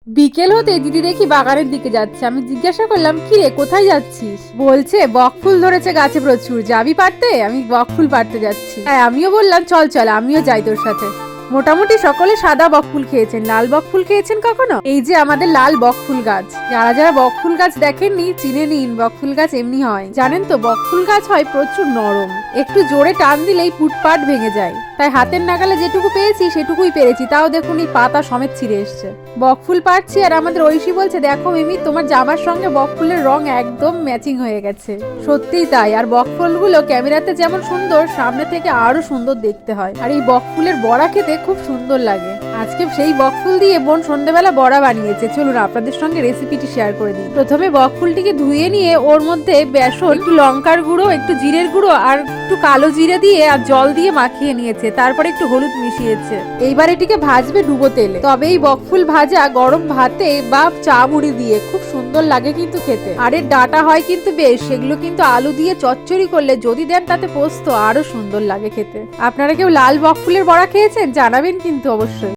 বিকেল হতে দিদি দেখি বাগানের দিকে যাচ্ছে। আমি জিজ্ঞাসা করলাম, কি রে, কোথায় যাচ্ছিস? বলছে বকফুল ধরেছে গাছে প্রচুর, যাবি পারতে? আমি বকফুল পারতে যাচ্ছি। হ্যাঁ, আমিও বললাম চল চল, আমিও যাই তোর সাথে। মোটামুটি সকলে সাদা বকফুল খেয়েছেন, লাল বকফুল খেয়েছেন কখনো? এই যে আমাদের লাল বকফুল গাছ, যারা যারা বকফুল গাছ দেখেননি চিনে নিন। বকফুল গাছ এমনি হয়, জানেন তো? বকফুল গাছ হয় প্রচুর নরম, একটু জোরে টান দিলেই পুটপাট ভেঙে যায়। তাই হাতের নাগালে যেটুকু পেয়েছি সেটুকুই পেরেছি, তাও দেখুন এই পাতা সমেত ছিঁড়ে এসছে। বকফুল পাচ্ছি আর আমাদের ঐশী বলছে, দেখো মিমি, তোমার জামার সঙ্গে বকফুলের রং একদম ম্যাচিং হয়ে গেছে। সত্যিই তাই। আর বকফুলগুলো ক্যামেরাতে যেমন সুন্দর, সামনে থেকে আরো সুন্দর দেখতে হয়। আর এই বকফুলের বড়া খেতে খুব সুন্দর লাগে। আজকে সেই বকফুল দিয়ে বোন সন্ধ্যেবেলা বড়া বানিয়েছে। চলুন আপনাদের সঙ্গে রেসিপিটি শেয়ার করে দিই। প্রথমে বকফুলটিকে ধুয়ে নিয়ে ওর মধ্যে বেসন, একটু লঙ্কার গুঁড়ো, একটু জিরের গুঁড়ো আর একটু কালো জিরে দিয়ে আর জল দিয়ে মাখিয়ে নিয়েছে। তারপরে একটু হলুদ মিশিয়েছে। এইবার এটিকে ভাজবে ডুবো তেলে। তবে এই বকফুল ভাজা গরম ভাতে বা চা মুড়ি দিয়ে খুব সুন্দর লাগে কিন্তু খেতে। আর এর ডাটা হয় কিন্তু বেশ, সেগুলো কিন্তু আলু দিয়ে চচ্চড়ি করলে যদি দেন তাতে পোস্ত, আরো সুন্দর লাগে খেতে। আপনারা কেউ লাল বকফুলের বড়া খেয়েছেন? জানাবেন কিন্তু অবশ্যই।